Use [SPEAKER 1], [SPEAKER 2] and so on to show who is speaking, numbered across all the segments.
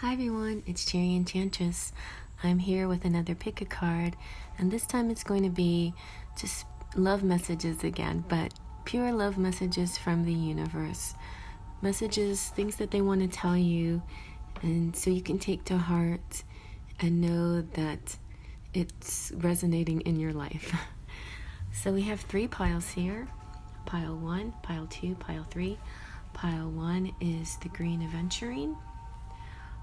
[SPEAKER 1] Hi everyone, it's Enchantress. I'm here with another pick a card, and this time it's going to be just love messages again, but pure love messages from the universe. Messages, things that they want to tell you, and so you can take to heart and know that it's resonating in your life. So we have 3 piles here. Pile 1, pile 2, pile 3. Pile 1 is the green aventurine.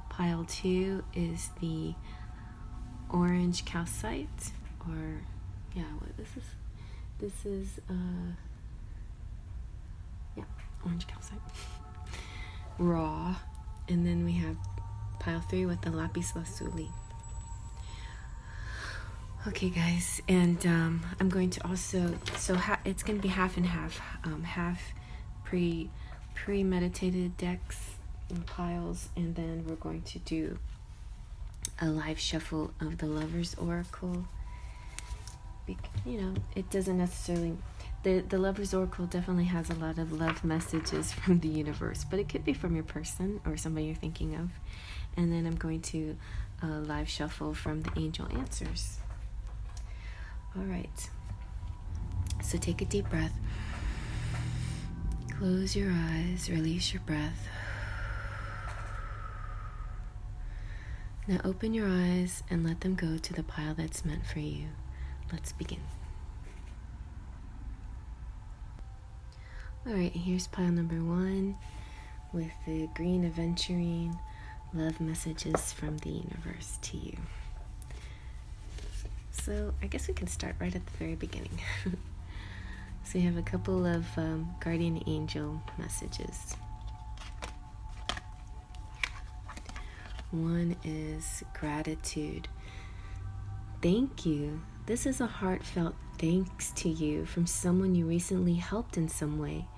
[SPEAKER 1] Pile 2 is the orange calcite, or what this is. This is orange calcite, raw. And then we have pile 3 with the Lapis lazuli. Okay, guys, and I'm going to also it's going to be half and half, half premeditated decks and piles, and then we're going to do a live shuffle of the Lover's Oracle. It doesn't necessarily, the Lover's Oracle definitely has a lot of love messages from the universe, but it could be from your person or somebody you're thinking of. And then I'm going to live shuffle from the angel answers. All right, so take a deep breath, close your eyes, release your breath. Now open your eyes and let them go to the pile that's meant for you. Let's begin. Alright, here's pile number 1 with the green aventurine, love messages from the universe to you. So I guess we can start right at the very beginning. So you have a couple of guardian angel messages. One is gratitude. Thank you. This is a heartfelt thanks to you from someone you recently helped in some way.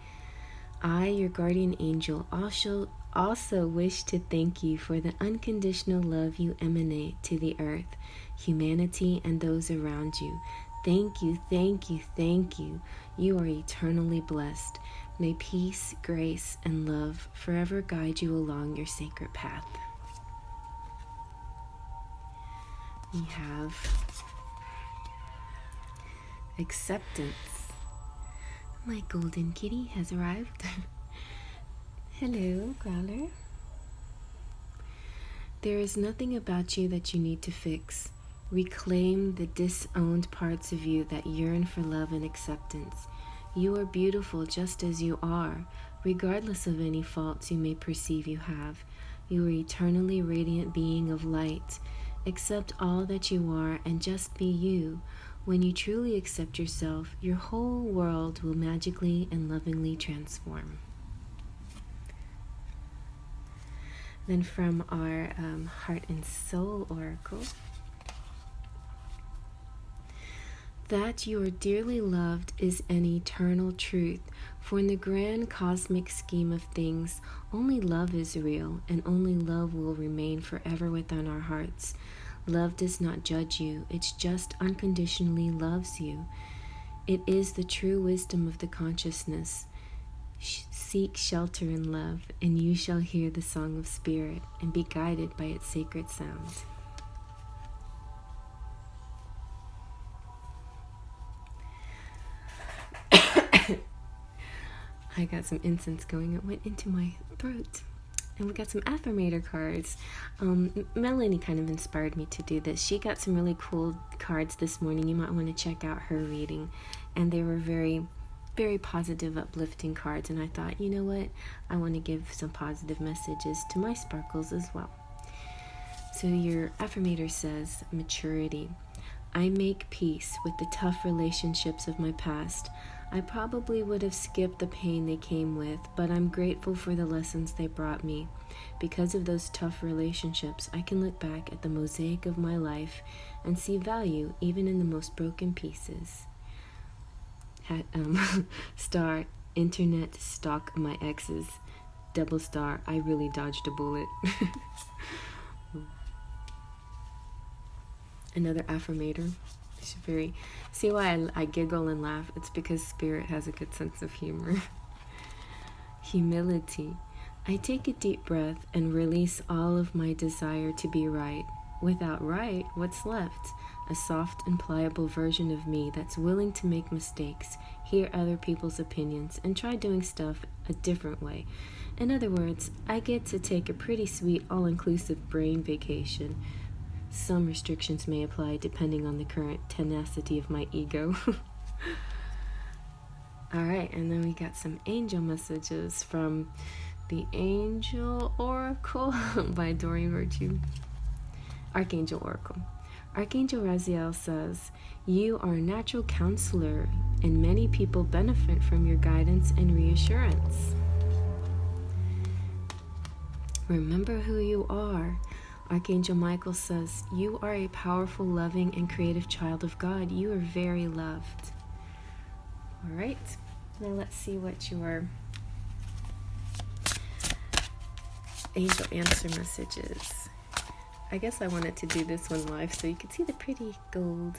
[SPEAKER 1] I, your guardian angel, also wish to thank you for the unconditional love you emanate to the earth, humanity, and those around you. Thank you, thank you, thank you. You are eternally blessed. May peace, grace, and love forever guide you along your sacred path. We have acceptance. My golden kitty has arrived. Hello, Growler. There is nothing about you that you need to fix. Reclaim the disowned parts of you that yearn for love and acceptance. You are beautiful just as you are, regardless of any faults you may perceive you have. You are eternally radiant being of light. Accept all that you are and just be you. When you truly accept yourself, your whole world will magically and lovingly transform. Then from our Heart and Soul Oracle, that you are dearly loved is an eternal truth, for in the grand cosmic scheme of things, only love is real, and only love will remain forever within our hearts. Love does not judge you, it just unconditionally loves you. It is the true wisdom of the consciousness. Seek shelter in love, and you shall hear the song of spirit and be guided by its sacred sound. I got some incense going. It went into my throat. And we got some Affirmator cards. Melanie kind of inspired me to do this. She got some really cool cards this morning. You might want to check out her reading. And they were very, very positive, uplifting cards. And I thought, you know what? I want to give some positive messages to my sparkles as well. So your Affirmator says, maturity. I make peace with the tough relationships of my past. I probably would have skipped the pain they came with, but I'm grateful for the lessons they brought me. Because of those tough relationships, I can look back at the mosaic of my life and see value even in the most broken pieces. Star, internet, stalk my exes. Double star, I really dodged a bullet. Another Affirmator. See why I giggle and laugh? It's because Spirit has a good sense of humor. Humility. I take a deep breath and release all of my desire to be right. Without right, what's left? A soft and pliable version of me that's willing to make mistakes, hear other people's opinions, and try doing stuff a different way. In other words, I get to take a pretty sweet all-inclusive brain vacation. Some restrictions may apply depending on the current tenacity of my ego. Alright, and then we got some angel messages from the Angel Oracle by Doreen Virtue. Archangel Oracle. Archangel Raziel says, you are a natural counselor, and many people benefit from your guidance and reassurance. Remember who you are. Archangel Michael says, you are a powerful, loving, and creative child of God. You are very loved. All right, now let's see what your angel answer message is. I guess I wanted to do this one live so you could see the pretty gold.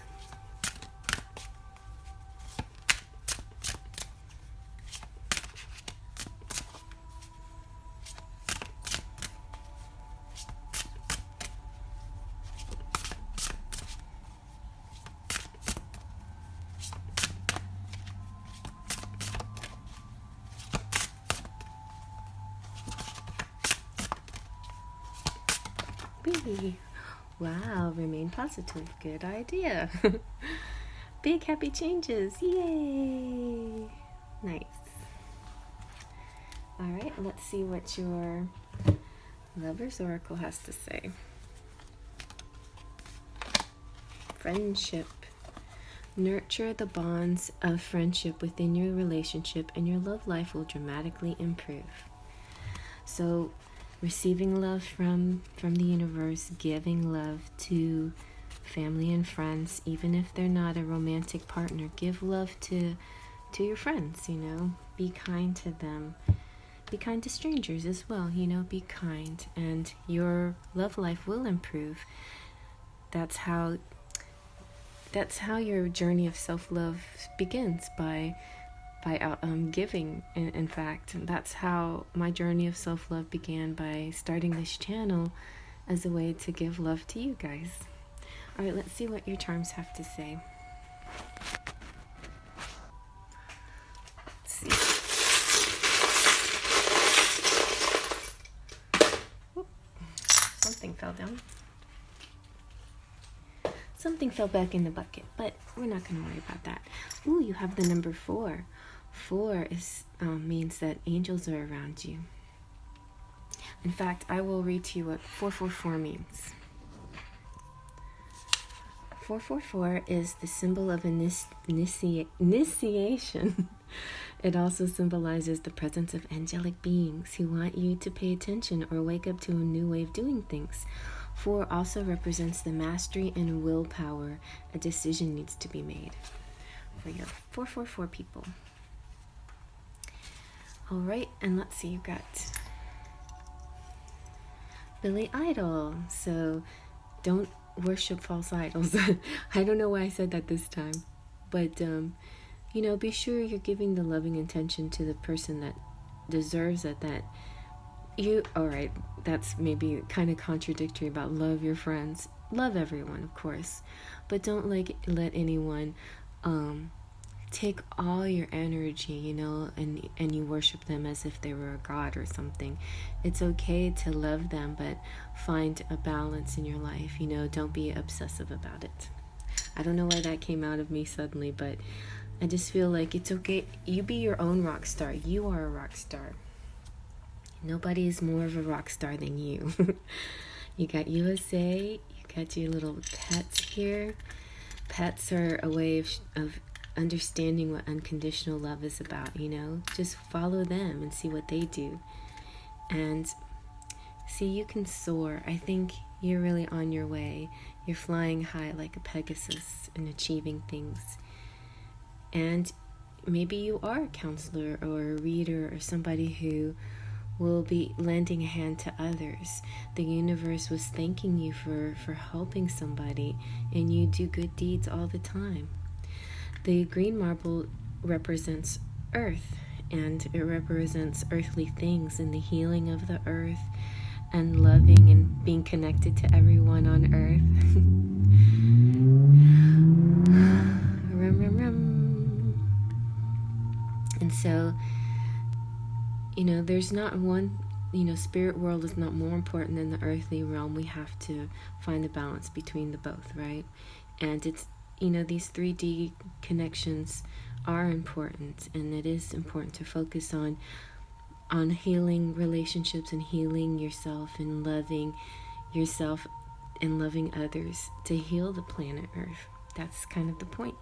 [SPEAKER 1] Wow, remain positive. Good idea. Big happy changes. Yay. Nice. All right, let's see what your Lover's Oracle has to say. Friendship. Nurture the bonds of friendship within your relationship and your love life will dramatically improve. So, receiving love from the universe, giving love to family and friends, even if they're not a romantic partner. Give love to your friends, Be kind to them. Be kind to strangers as well, Be kind. And your love life will improve. That's how your journey of self-love begins, by giving. In fact, that's how my journey of self-love began, by starting this channel as a way to give love to you guys. All right, let's see what your charms have to say. Let's see. Whoop. Something fell down. Something fell back in the bucket, but we're not going to worry about that. Ooh, you have the number 4. 4 means that angels are around you. In fact, I will read to you what 444 means. 444 is the symbol of initiation. It also symbolizes the presence of angelic beings who want you to pay attention or wake up to a new way of doing things. 4 also represents the mastery and willpower. A decision needs to be made for your 444 people. All right, and let's see, you've got Billy Idol. So don't worship false idols. I don't know why I said that this time, but be sure you're giving the loving intention to the person that deserves it. All right, that's maybe kind of contradictory about love your friends. Love everyone, of course, but don't let anyone take all your energy, and you worship them as if they were a god or something. It's okay to love them, but find a balance in your life. Don't be obsessive about it. I don't know why that came out of me suddenly, but I just feel like it's okay. You be your own rock star. You are a rock star. Nobody is more of a rock star than you. You got USA, you got your little pets here. Pets are a way of understanding what unconditional love is about, Just follow them and see what they do. And see, you can soar. I think you're really on your way. You're flying high like a Pegasus and achieving things. And maybe you are a counselor or a reader or somebody who will be lending a hand to others. The universe was thanking you for helping somebody, and you do good deeds all the time. The green marble represents earth, and it represents earthly things and the healing of the earth and loving and being connected to everyone on earth. Rum, rum, rum. And so, there's not one, spirit world is not more important than the earthly realm. We have to find a balance between the both, right? And it's, these 3D connections are important, and it is important to focus on healing relationships and healing yourself and loving yourself and loving others to heal the planet Earth. That's kind of the point.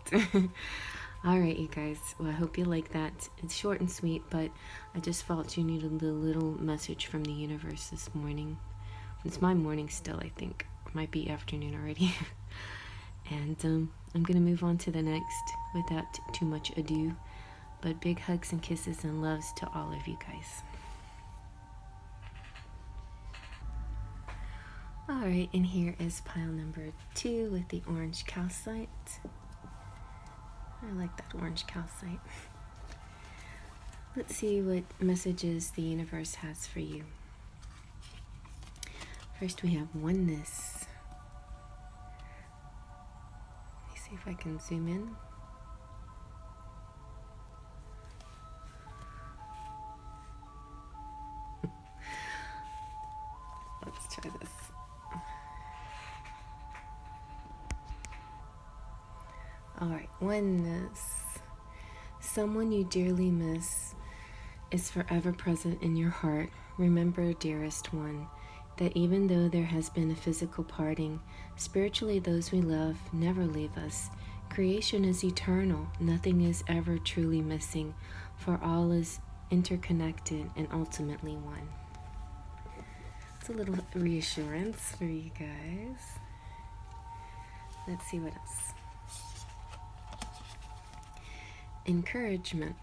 [SPEAKER 1] All right, you guys. Well, I hope you like that. It's short and sweet, but I just felt you needed a little message from the universe this morning. It's my morning still, I think. It might be afternoon already. And I'm going to move on to the next without too much ado. But big hugs and kisses and loves to all of you guys. Alright, and here is pile number 2 with the orange calcite. I like that orange calcite. Let's see what messages the universe has for you. First we have oneness. Let me see if I can zoom in. Let's try this. Alright, oneness. Someone you dearly miss is forever present in your heart. Remember, dearest one, that even though there has been a physical parting, spiritually those we love never leave us. Creation is eternal. Nothing is ever truly missing, for all is interconnected and ultimately one. It's a little reassurance for you guys. Let's see what else. Encouragement.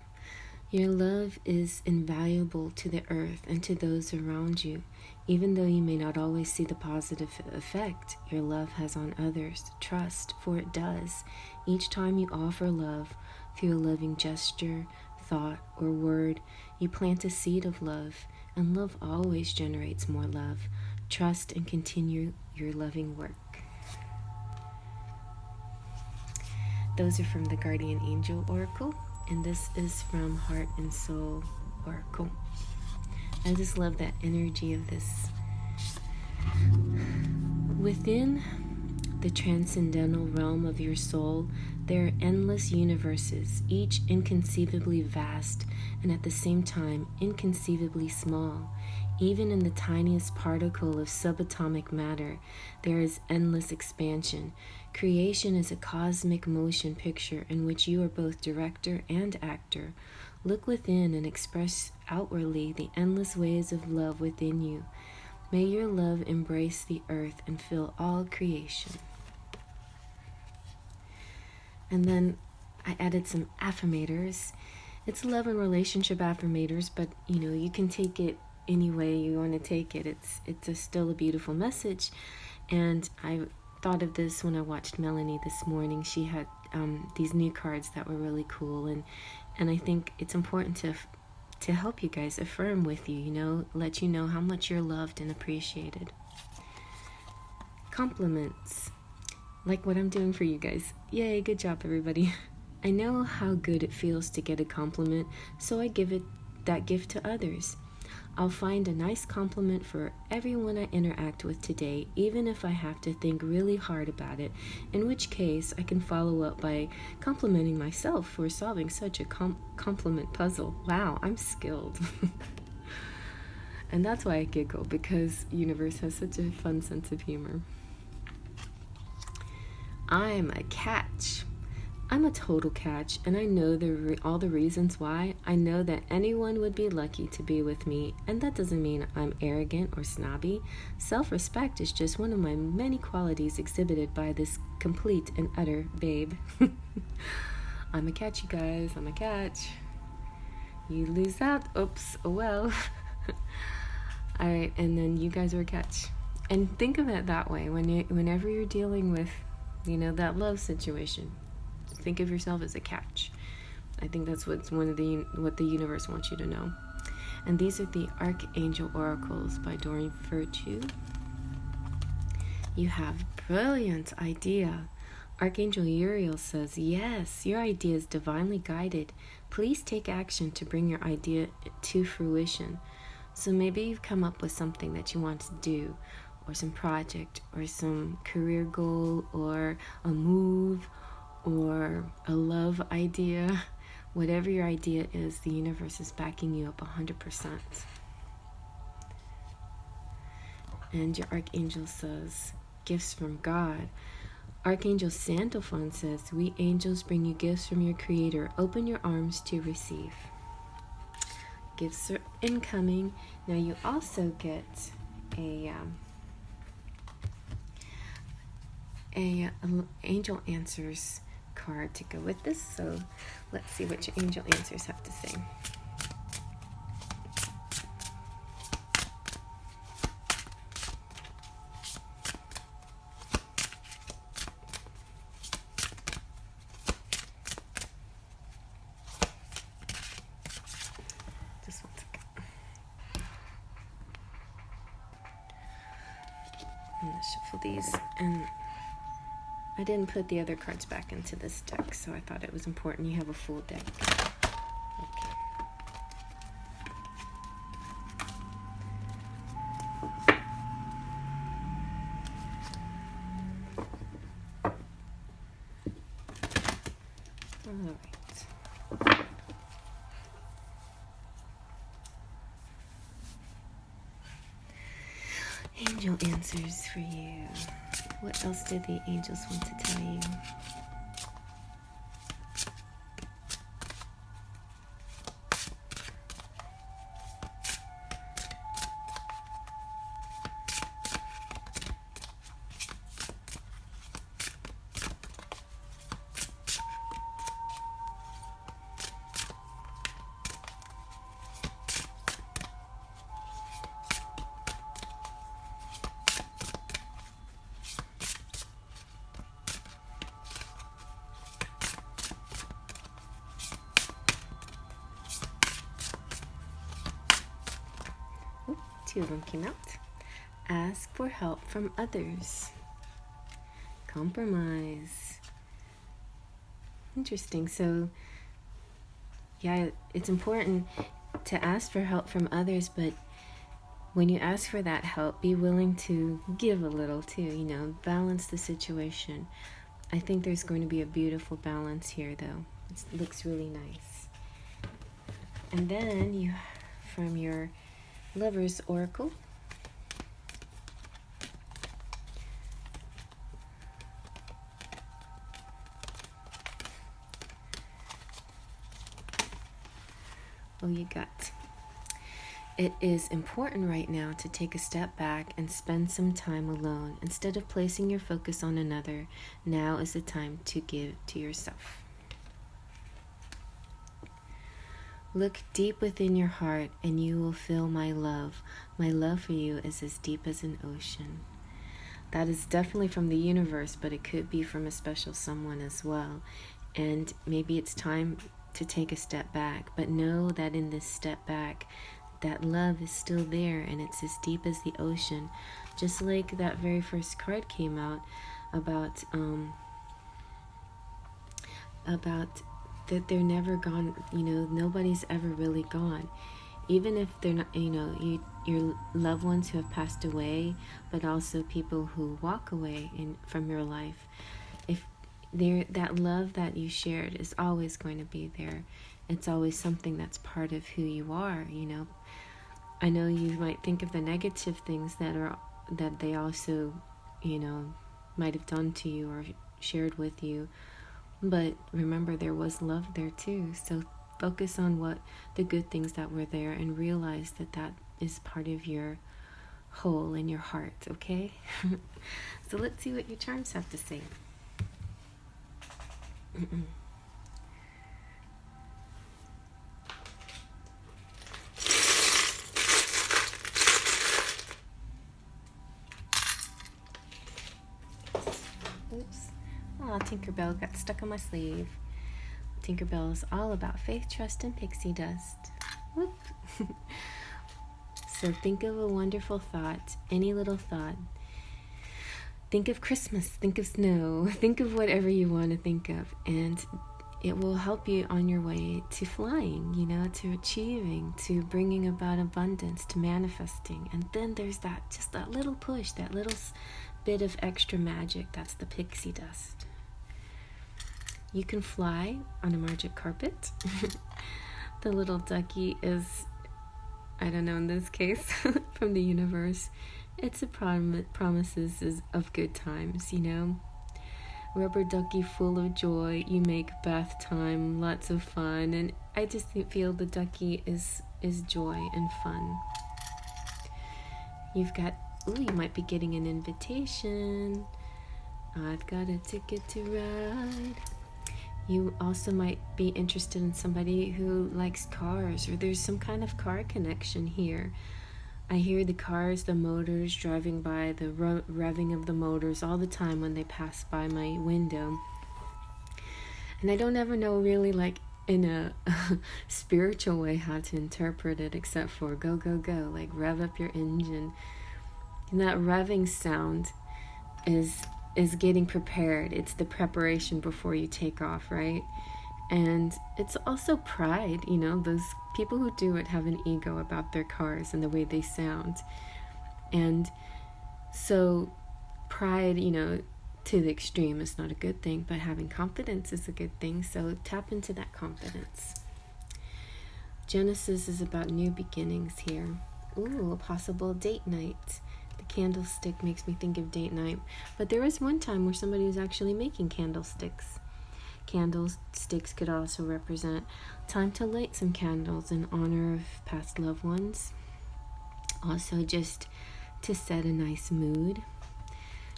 [SPEAKER 1] Your love is invaluable to the earth and to those around you. Even though you may not always see the positive effect your love has on others, trust, for it does. Each time you offer love through a loving gesture, thought, or word, you plant a seed of love, and love always generates more love. Trust and continue your loving work. Those are from the Guardian Angel Oracle, and this is from Heart and Soul Oracle. I just love that energy of this. Within the transcendental realm of your soul, there are endless universes, each inconceivably vast and at the same time inconceivably small. Even in the tiniest particle of subatomic matter, there is endless expansion. Creation is a cosmic motion picture in which you are both director and actor. Look within and express outwardly the endless ways of love within you. May your love embrace the earth and fill all creation. And then I added some affirmators. It's love and relationship affirmators, but you can take it any way you want to take it. It's still a beautiful message. And I thought of this when I watched Melanie this morning. She had these new cards that were really cool, and I think it's important to help you guys affirm with you, let you know how much you're loved and appreciated. Compliments, like what I'm doing for you guys. Yay, good job everybody. I know how good it feels to get a compliment, so I give that gift to others. I'll find a nice compliment for everyone I interact with today, even if I have to think really hard about it, in which case I can follow up by complimenting myself for solving such a compliment puzzle. Wow, I'm skilled. And that's why I giggle, because universe has such a fun sense of humor. I'm a catch. I'm a total catch, and I know all the reasons why. I know that anyone would be lucky to be with me, and that doesn't mean I'm arrogant or snobby. Self-respect is just one of my many qualities exhibited by this complete and utter babe. I'm a catch, you guys. I'm a catch. You lose out. Oops. Oh well. All right, and then you guys are a catch. And think of it that way whenever you're dealing with, that love situation. Think of yourself as a catch. I think that's what the universe wants you to know. And these are the Archangel Oracles by Doreen Virtue. You have brilliant idea. Archangel Uriel says, yes, your idea is divinely guided. Please take action to bring your idea to fruition. So maybe you've come up with something that you want to do, or some project, or some career goal, or a move, or a love idea. Whatever your idea is, the universe is backing you up 100%. And your Archangel says, gifts from God. Archangel Sandalphon says, we angels bring you gifts from your Creator. Open your arms to receive. Gifts are incoming. Now you also get a angel answers card to go with this. So let's see what your angel answers have to say. Just 1 second. I'm gonna shuffle these, and I didn't put the other cards back into this deck, so I thought it was important you have a full deck. Okay. All right. Angel answers for you. What else do the angels want to tell you? Two of them came out. Ask for help from others. Compromise. Interesting. So, yeah, it's important to ask for help from others, but when you ask for that help, be willing to give a little too, balance the situation. I think there's going to be a beautiful balance here, though. It looks really nice. And then you, from your Lover's Oracle, you got, it is important right now to take a step back and spend some time alone. Instead of placing your focus on another, now is the time to give to yourself. Look deep within your heart and you will feel my love. My love for you is as deep as an ocean. That is definitely from the universe, but it could be from a special someone as well. And maybe it's time to take a step back, but know that in this step back, that love is still there and it's as deep as the ocean. Just like that very first card came out about that they're never gone, nobody's ever really gone. Even if they're not, your loved ones who have passed away, but also people who walk away from your life. If that love that you shared is always going to be there. It's always something that's part of who you are, I know you might think of the negative things that they also, might have done to you or shared with you. But remember, there was love there too. So focus on what the good things that were there and realize that is part of your whole in your heart, okay? So let's see what your charms have to say. Oops. Oh, Tinkerbell got stuck on my sleeve. Tinkerbell is all about faith, trust, and pixie dust. Whoop. So think of a wonderful thought, any little thought. Think of Christmas, think of snow, think of whatever you want to think of, and it will help you on your way to flying, you know, to achieving, to bringing about abundance, to manifesting. And then there's that, just that little push, that little bit of extra magic. That's the pixie dust. You can fly on a magic carpet. The little ducky is, I don't know, in this case, from the universe, it's a promises of good times, you know. Rubber ducky full of joy, you make bath time lots of fun, and I just feel the ducky is joy and fun. You've got, you might be getting an invitation. I've got a ticket to ride. You also might be interested in somebody who likes cars, or there's some kind of car connection here. I hear the cars, the motors driving by, the revving of the motors all the time when they pass by my window. And I don't ever know really, like, in a spiritual way how to interpret it, except for go, go, go, like rev up your engine. And that revving sound is getting prepared. It's the preparation before you take off, right? And it's also pride, you know, those people who do it have an ego about their cars and the way they sound. And so pride, you know, to the extreme is not a good thing, but having confidence is a good thing. So tap into that confidence. Genesis is about new beginnings here. Ooh, a possible date night. The candlestick makes me think of date night. But there was one time where somebody was actually making candlesticks. Candlesticks could also represent time to light some candles in honor of past loved ones. Also just to set a nice mood.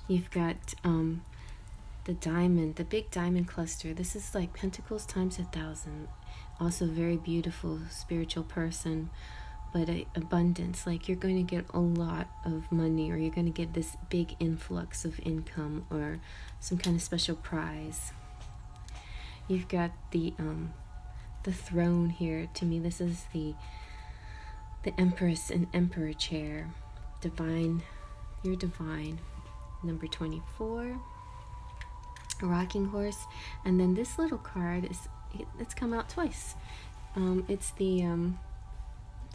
[SPEAKER 1] You've got the diamond, the big diamond cluster. This is like pentacles times 1,000. Also very beautiful spiritual person, but abundance. Like you're going to get a lot of money, or you're going to get this big influx of income, or some kind of special prize. You've got the throne here. To me, this is the Empress and Emperor chair. Divine, you're divine. Number 24, a rocking horse. And then this little card it's come out twice. It's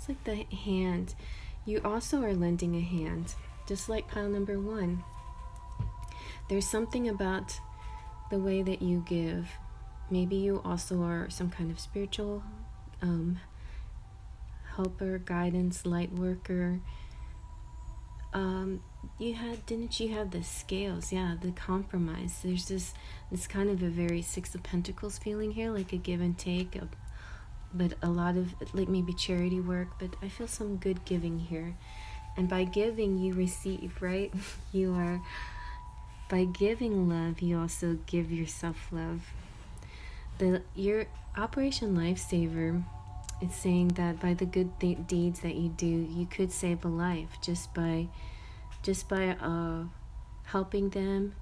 [SPEAKER 1] like the hand. You also are lending a hand, just like pile number 1. There's something about the way that you give. Maybe you also are some kind of spiritual helper, guidance, light worker. Didn't you have the scales? Yeah, the compromise. There's this kind of a very Six of Pentacles feeling here, like a give and take, but a lot of like maybe charity work, but I feel some good giving here. And by giving, you receive, right? By giving love, you also give yourself love. Your Operation Lifesaver is saying that by the good deeds that you do, you could save a life just by helping them.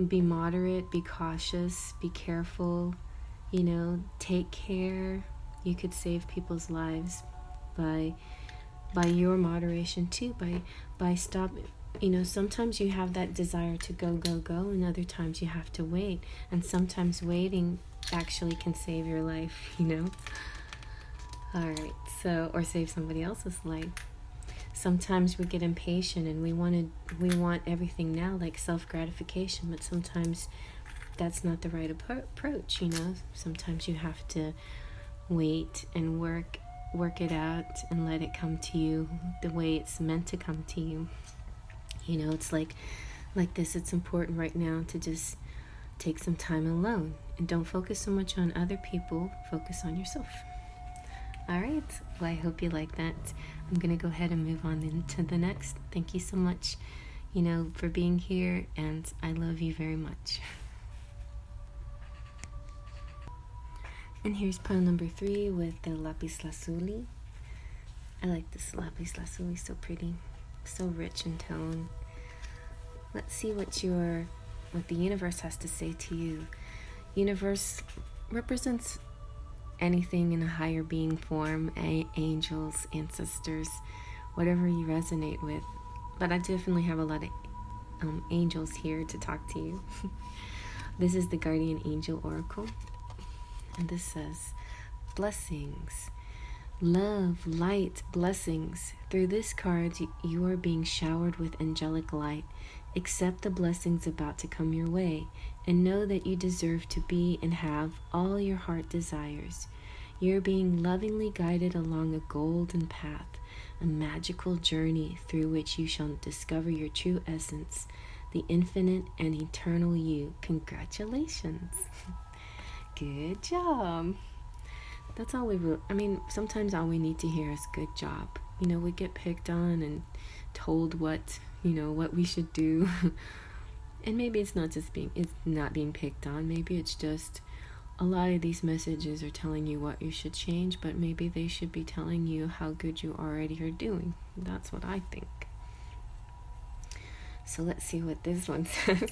[SPEAKER 1] Be moderate, be cautious, be careful, you know, take care. You could save people's lives by your moderation too, by stop. You know, sometimes you have that desire to go, and other times you have to wait. And sometimes waiting actually can save your life, you know. Alright, so, or save somebody else's life. Sometimes we get impatient and we want everything now, like self-gratification, but sometimes that's not the right approach, you know. Sometimes you have to wait and work it out and let it come to you the way it's meant to come to you. You know, it's like this. It's important right now to just take some time alone and don't focus so much on other people. Focus on yourself. All right. Well, I hope you like that. I'm going to go ahead and move on into the next. Thank you so much, you know, for being here, and I love you very much. And here's pile number 3 with the Lapis lazuli. I like this Lapis lazuli, so pretty, so rich in tone. Let's see what the universe has to say to you. Universe, represents anything in a higher being form, angels, ancestors, whatever you resonate with. But I definitely have a lot of angels here to talk to you. This is the Guardian Angel Oracle, and this says, blessings, love, light, blessings. Through this card, you are being showered with angelic light. Accept the blessings about to come your way, and know that you deserve to be and have all your heart desires. You're being lovingly guided along a golden path, a magical journey through which you shall discover your true essence, the infinite and eternal you. Congratulations. Good job. That's all sometimes all we need to hear is good job. We get picked on and told what we should do. And maybe it's not being picked on. Maybe it's just a lot of these messages are telling you what you should change, but maybe they should be telling you how good you already are doing. That's what I think. So let's see what this one says.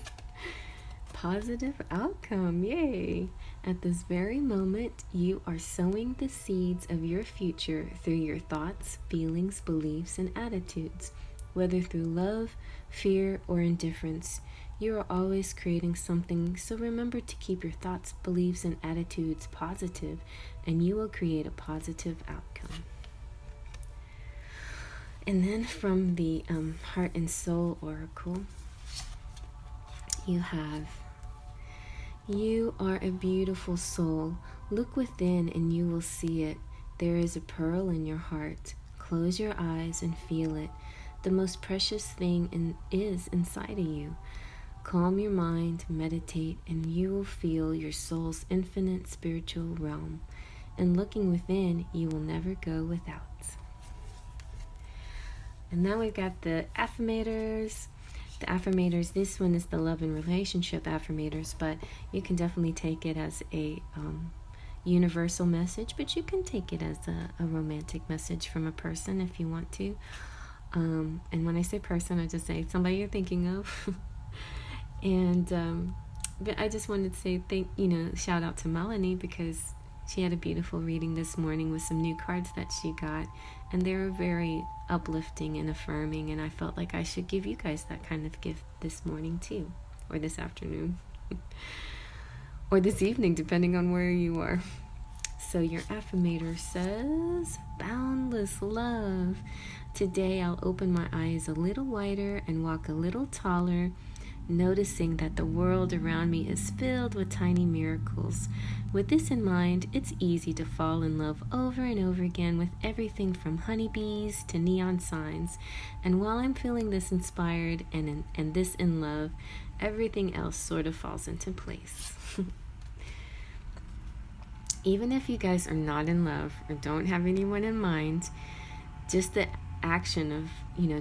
[SPEAKER 1] Positive outcome, yay! At this very moment, you are sowing the seeds of your future through your thoughts, feelings, beliefs, and attitudes. Whether through love, fear, or indifference, you are always creating something, so remember to keep your thoughts, beliefs, and attitudes positive, and you will create a positive outcome. And then from the Heart and Soul Oracle, you have, you are a beautiful soul. Look within and you will see it. There is a pearl in your heart. Close your eyes and feel it. The most precious thing is inside of you. Calm your mind, meditate, and you will feel your soul's infinite spiritual realm. And looking within, you will never go without. And now we've got the Affirmators. The Affirmators, this one is the love and relationship Affirmators, but you can definitely take it as a universal message, but you can take it as a romantic message from a person if you want to. And when I say person, I just say somebody you're thinking of. And but I just wanted to say shout out to Melanie, because she had a beautiful reading this morning with some new cards that she got, and they were very uplifting and affirming, and I felt like I should give you guys that kind of gift this morning too, or this afternoon, or this evening, depending on where you are. So your Affirmator says, boundless love. Today I'll open my eyes a little wider and walk a little taller, noticing that the world around me is filled with tiny miracles. With this in mind, it's easy to fall in love over and over again with everything from honeybees to neon signs. And while I'm feeling this inspired and this in love, everything else sort of falls into place. Even if you guys are not in love or don't have anyone in mind, just the action of,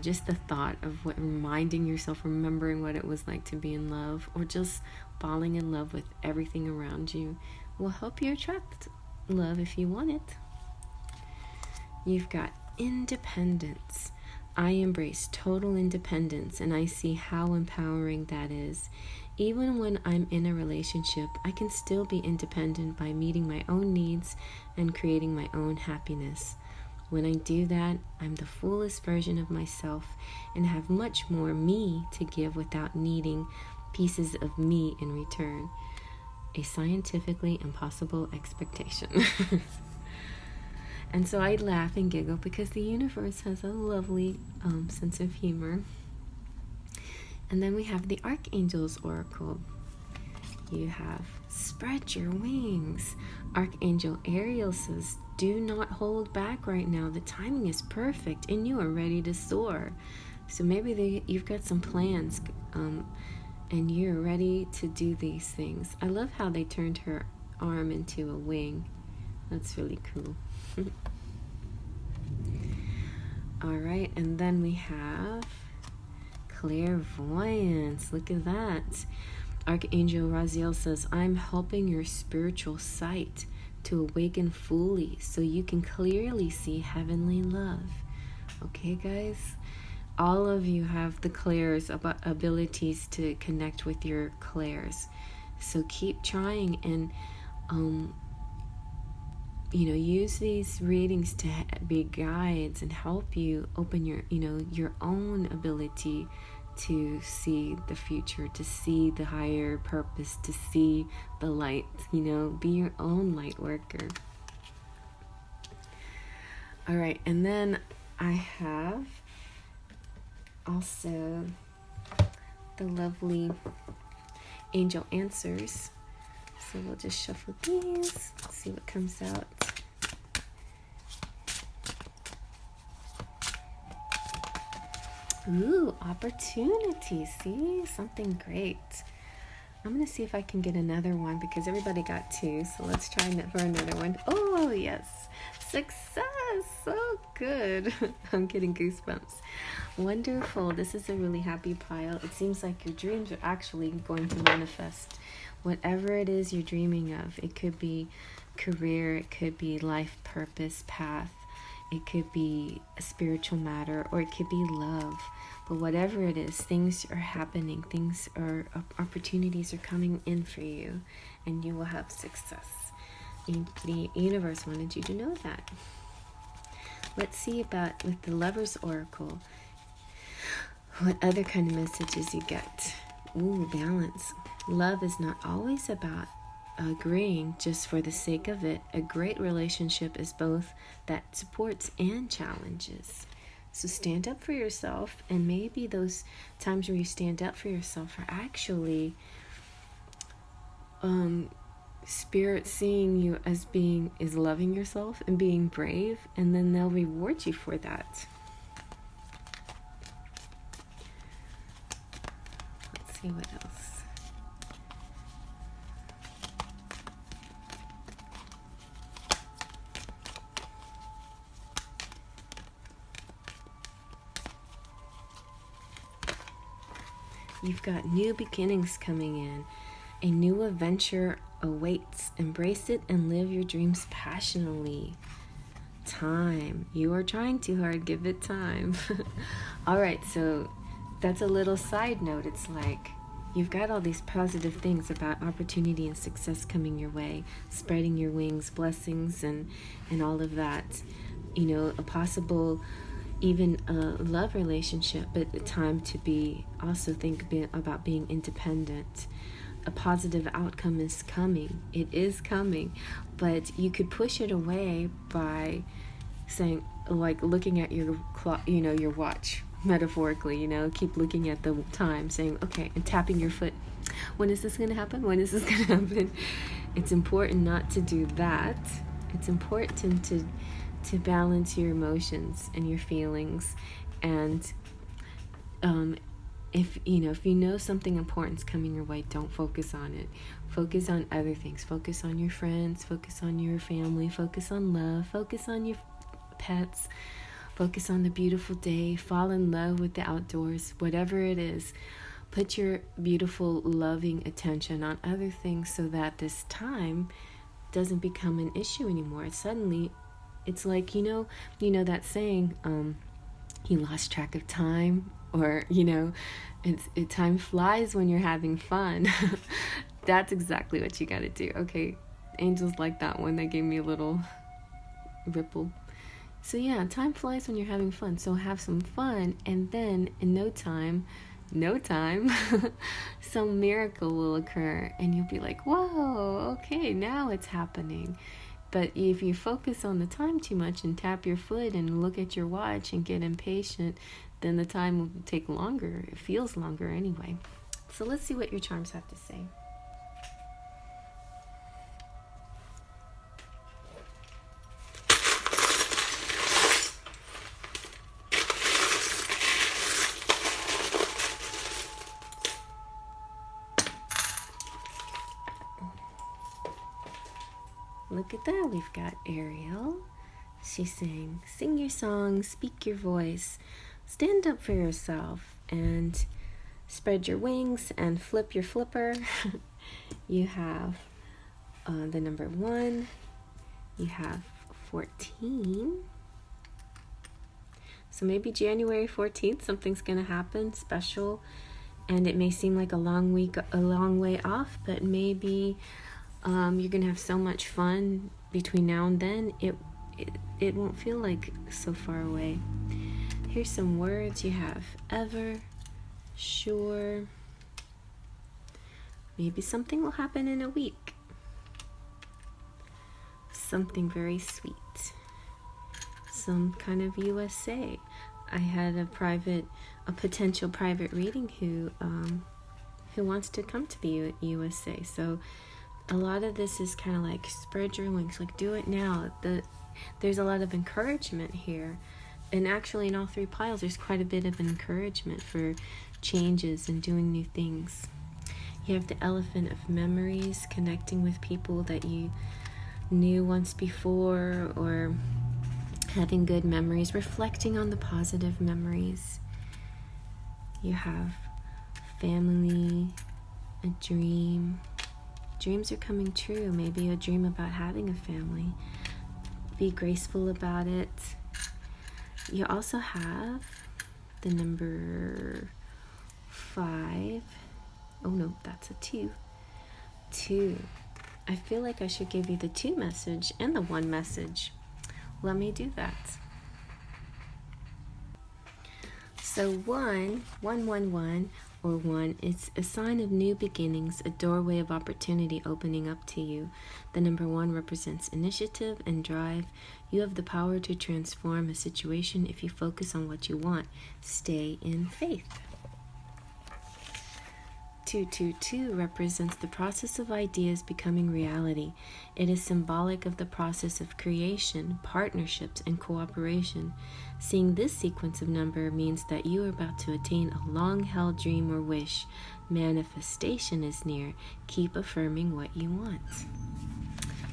[SPEAKER 1] just the thought of reminding yourself, remembering what it was like to be in love, or just falling in love with everything around you, will help you attract love if you want it. You've got independence. I embrace total independence, and I see how empowering that is. Even when I'm in a relationship, I can still be independent by meeting my own needs and creating my own happiness. When I do that, I'm the fullest version of myself and have much more me to give without needing pieces of me in return. A scientifically impossible expectation. And so I laugh and giggle because the universe has a lovely sense of humor. And then we have the Archangel's Oracle. You have, spread your wings. Archangel Ariel says, do not hold back right now. The timing is perfect and you are ready to soar. So maybe you've got some plans and you're ready to do these things. I love how they turned her arm into a wing. That's really cool. All right, and then we have clairvoyance. Look at that. Archangel Raziel says, I'm helping your spiritual sight to awaken fully so you can clearly see heavenly love. Okay, guys? All of you have the clairs, abilities to connect with your clairs. So keep trying, and use these readings to be guides and help you open your own ability to see the future, to see the higher purpose, to see the light, be your own light worker. All right, and then I have also the lovely angel answers. So we'll just shuffle these, see what comes out. Ooh, opportunity. See, something great. I'm going to see if I can get another one because everybody got two. So let's try for another one. Oh, yes. Success. So good. I'm getting goosebumps. Wonderful. This is a really happy pile. It seems like your dreams are actually going to manifest. Whatever it is you're dreaming of, it could be career, it could be life purpose, path, it could be a spiritual matter, or it could be love. But whatever it is, things are happening, opportunities are coming in for you, and you will have success. The universe wanted you to know that. Let's see about with the Lover's Oracle, what other kind of messages you get. Ooh, balance. Love is not always about agreeing just for the sake of it. A great relationship is both that supports and challenges. So stand up for yourself, and maybe those times where you stand up for yourself are actually spirit seeing you as loving yourself and being brave, and then they'll reward you for that. Let's see what else. You've got new beginnings coming in. A new adventure awaits. Embrace it and live your dreams passionately. Time. You are trying too hard. Give it time. All right, so that's a little side note. It's like you've got all these positive things about opportunity and success coming your way, spreading your wings, blessings, and all of that. A possible even a love relationship, but the time to be also think about being independent. A positive outcome is coming. It is coming, but you could push it away by saying, like looking at your clock, your watch, metaphorically, keep looking at the time, saying, okay, and tapping your foot. When is this going to happen? When is this going to happen? It's important not to do that. It's important to balance your emotions and your feelings, and if you know something important's coming your way, don't focus on it. Focus on other things. Focus on your friends, focus on your family, focus on love, focus on your pets, focus on the beautiful day, fall in love with the outdoors, whatever it is. Put your beautiful, loving attention on other things so that this time doesn't become an issue anymore. Suddenly it's like, that saying, you lost track of time, or, time flies when you're having fun. That's exactly what you got to do. Okay, angels like that one. They gave me a little ripple. So yeah, time flies when you're having fun. So have some fun, and then in no time, some miracle will occur, and you'll be like, whoa, okay, now it's happening. But if you focus on the time too much and tap your foot and look at your watch and get impatient, then the time will take longer. It feels longer anyway. So let's see what your charms have to say. Look at that, we've got Ariel. She's saying, sing your song, speak your voice, stand up for yourself, and spread your wings and flip your flipper. You have the number 1. You have 14. So maybe January 14th, something's going to happen special, and it may seem like a long way off, but maybe You're gonna have so much fun between now and then. It won't feel like so far away. Here's some words you have: ever, sure. Maybe something will happen in a week. Something very sweet. Some kind of USA. I had a potential private reading who wants to come to the USA. So a lot of this is kind of like spread your wings, like do it now. There's a lot of encouragement here. And actually in all three piles, there's quite a bit of encouragement for changes and doing new things. You have the elephant of memories, connecting with people that you knew once before, or having good memories, reflecting on the positive memories. You have family, a dream. Dreams are coming true. Maybe a dream about having a family. Be graceful about it. You also have the number 5. Oh no, that's a 2. 2. I feel like I should give you the 2 message and the 1 message. Let me do that. So 1, or 1, it's a sign of new beginnings, a doorway of opportunity opening up to you. The number 1 represents initiative and drive. You have the power to transform a situation if you focus on what you want. Stay in faith. 222 represents the process of ideas becoming reality. It is symbolic of the process of creation, partnerships, and cooperation. Seeing this sequence of number means that you are about to attain a long-held dream or wish. Manifestation is near. Keep affirming what you want.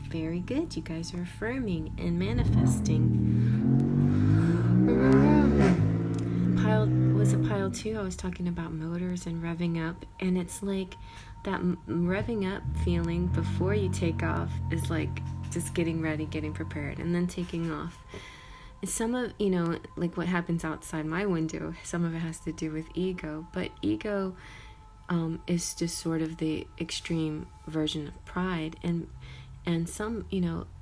[SPEAKER 1] Very good. You guys are affirming and manifesting. Pile 2, I was talking about motors and revving up, and it's like that revving up feeling before you take off is like just getting ready, getting prepared, and then taking off. And some of, like what happens outside my window, some of it has to do with ego, but ego is just sort of the extreme version of pride, and some,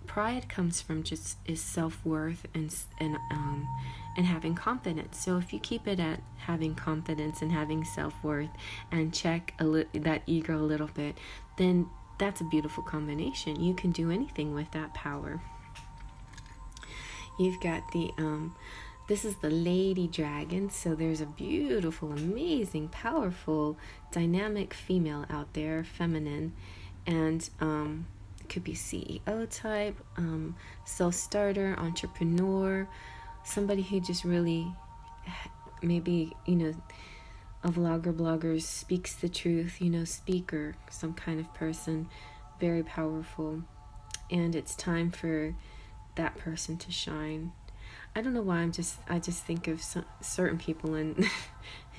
[SPEAKER 1] pride comes from just is self-worth and having confidence. So if you keep it at having confidence and having self-worth and check that ego a little bit, then that's a beautiful combination. You can do anything with that power. You've got this is the lady dragon. So there's a beautiful, amazing, powerful, dynamic female out there, feminine, and it could be CEO type, self-starter, entrepreneur, somebody who just really, maybe, a blogger speaks the truth, speaker, some kind of person, very powerful. And it's time for that person to shine. I don't know why I just think of certain people in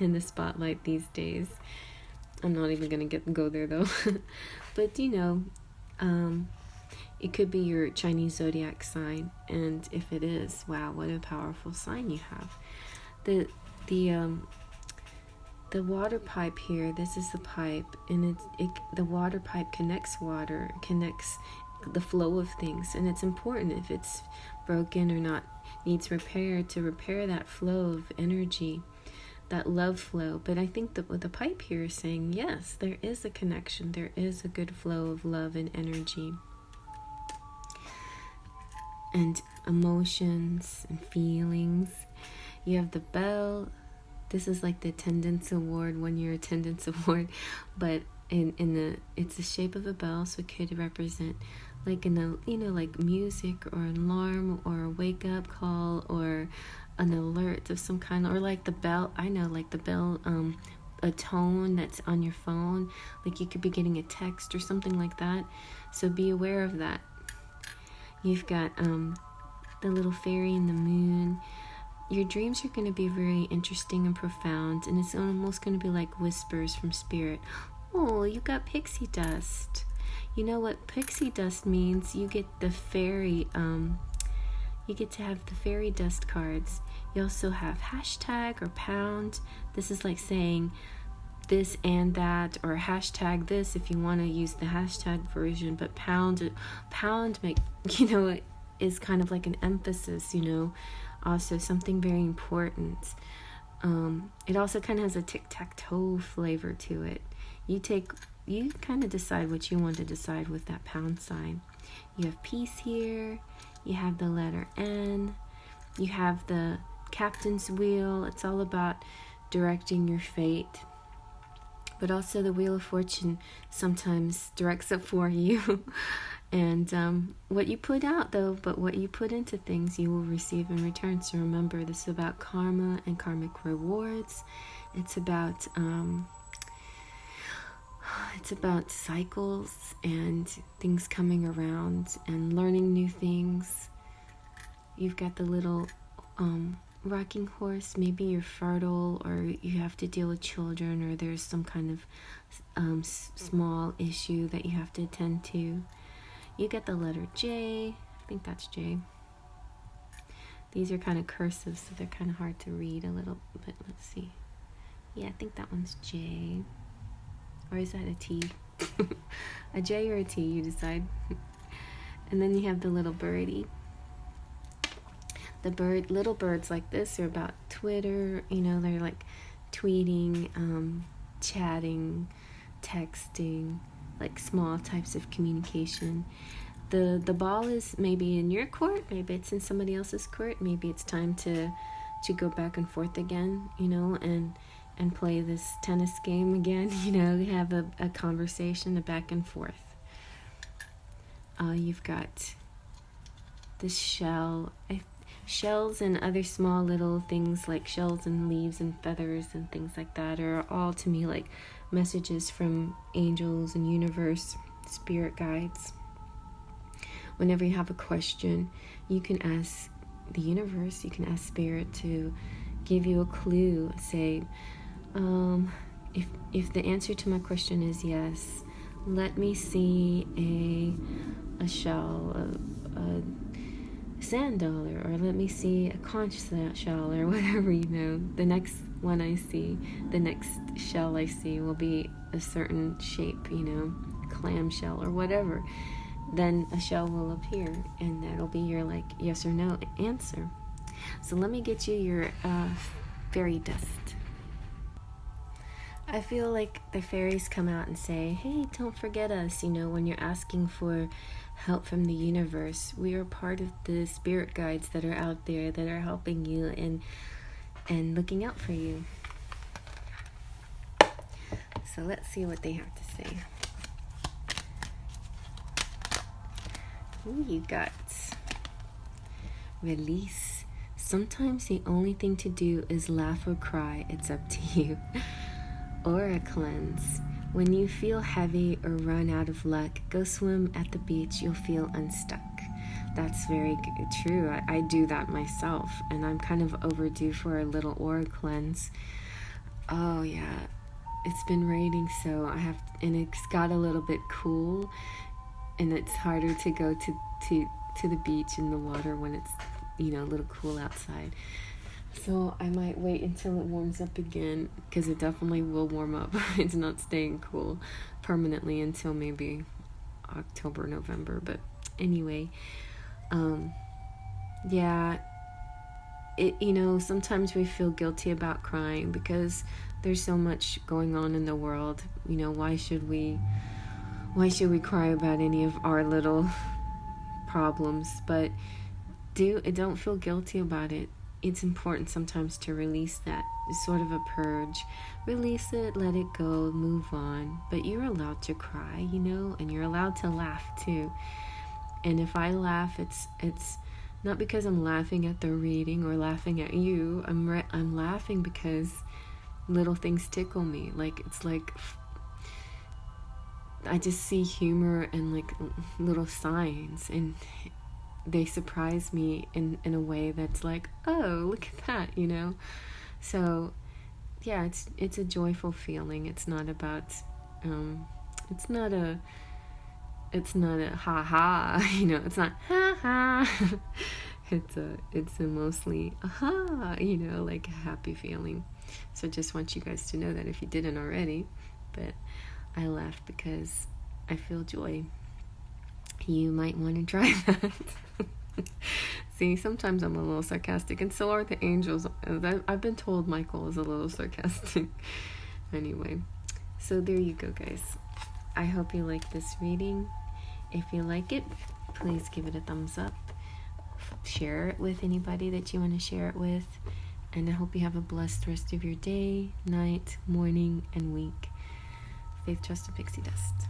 [SPEAKER 1] the spotlight these days. I'm not even going to go there though. But it could be your Chinese zodiac sign, and if it is, wow, what a powerful sign you have. The water pipe here, this is the pipe, and the water pipe connects water, connects the flow of things, and it's important if it's broken or not, needs repair, to repair that flow of energy, that love flow. But I think that what the pipe here is saying, yes, there is a connection, there is a good flow of love and energy and emotions and feelings. You have the bell. This is like the attendance award, 1-year attendance award, but it's the shape of a bell, so it could represent like like music or an alarm or a wake up call or an alert of some kind, or like the bell, a tone that's on your phone, like you could be getting a text or something like that, so be aware of that. You've got the little fairy in the moon. Your dreams are going to be very interesting and profound, and it's almost going to be like whispers from spirit. Oh, you got pixie dust. You know what pixie dust means? You get the fairy, you get to have the fairy dust cards. You also have hashtag or pound. This is like saying this and that, or hashtag this if you want to use the hashtag version, but pound make, is kind of like an emphasis, also something very important. It also kind of has a tic-tac-toe flavor to it. You kind of decide what you want to decide with that pound sign. You have peace here, you have the letter N, you have the captain's wheel. It's all about directing your fate. But also the Wheel of Fortune sometimes directs it for you. And what you put out, though, but what you put into things, you will receive in return. So remember, this is about karma and karmic rewards. It's about cycles and things coming around and learning new things. You've got the little rocking horse. Maybe you're fertile, or you have to deal with children, or there's some kind of small issue that you have to attend to. You get the letter J. I think that's J. These are kind of cursive, so they're kind of hard to read a little bit. Let's see. Yeah, I think that one's J. Or is that a T? A J or a T, you decide. And then you have the little birdie. Little birds like this are about Twitter. They're like tweeting, chatting, texting, like small types of communication. The ball is maybe in your court, maybe it's in somebody else's court, maybe it's time to go back and forth again, and play this tennis game again, have a conversation, a back and forth. You've got this shell. Shells and other small little things like shells and leaves and feathers and things like that are all, to me, like messages from angels and universe, spirit guides. Whenever you have a question, you can ask the universe, you can ask spirit to give you a clue. Say, if the answer to my question is yes, let me see a shell, a sand dollar, or let me see a conch shell, or whatever. The next one I see, the next shell I see will be a certain shape, clam shell or whatever. Then a shell will appear, and that'll be your yes or no answer. So let me get you your fairy dust. I feel like the fairies come out and say, hey, don't forget us, when you're asking for help from the universe. We are part of the spirit guides that are out there that are helping you and looking out for you. So let's see what they have to say. Ooh, you got release. Sometimes the only thing to do is laugh or cry. It's up to you. Aura cleanse. When you feel heavy or run out of luck, go swim at the beach. You'll feel unstuck. That's very true. I do that myself, and I'm kind of overdue for a little aura cleanse. Oh yeah, it's been raining, so and it's got a little bit cool, and it's harder to go to the beach in the water when it's a little cool outside. So I might wait until it warms up again, because it definitely will warm up. It's not staying cool permanently until maybe October, November. But anyway, sometimes we feel guilty about crying because there's so much going on in the world. Why should we cry about any of our little problems? But don't feel guilty about it. It's important sometimes to release that. It's sort of a purge. Release it, let it go, move on. But you're allowed to cry, and you're allowed to laugh too. And if I laugh, it's not because I'm laughing at the reading or laughing at you. I'm laughing because little things tickle me. It's like I just see humor and like little signs, and they surprise me in a way that's like, oh, look at that, So yeah, it's a joyful feeling. It's not about it's not a ha ha, it's not ha ha. It's a mostly aha, like a happy feeling. So just want you guys to know that if you didn't already. But I laugh because I feel joy. You might want to try that. See, sometimes I'm a little sarcastic, and so are the angels. I've been told Michael is a little sarcastic. Anyway, so there you go, guys. I hope you like this reading. If you like it, please give it a thumbs up. Share it with anybody that you want to share it with. And I hope you have a blessed rest of your day, night, morning, and week. Faith, trust, and pixie dust.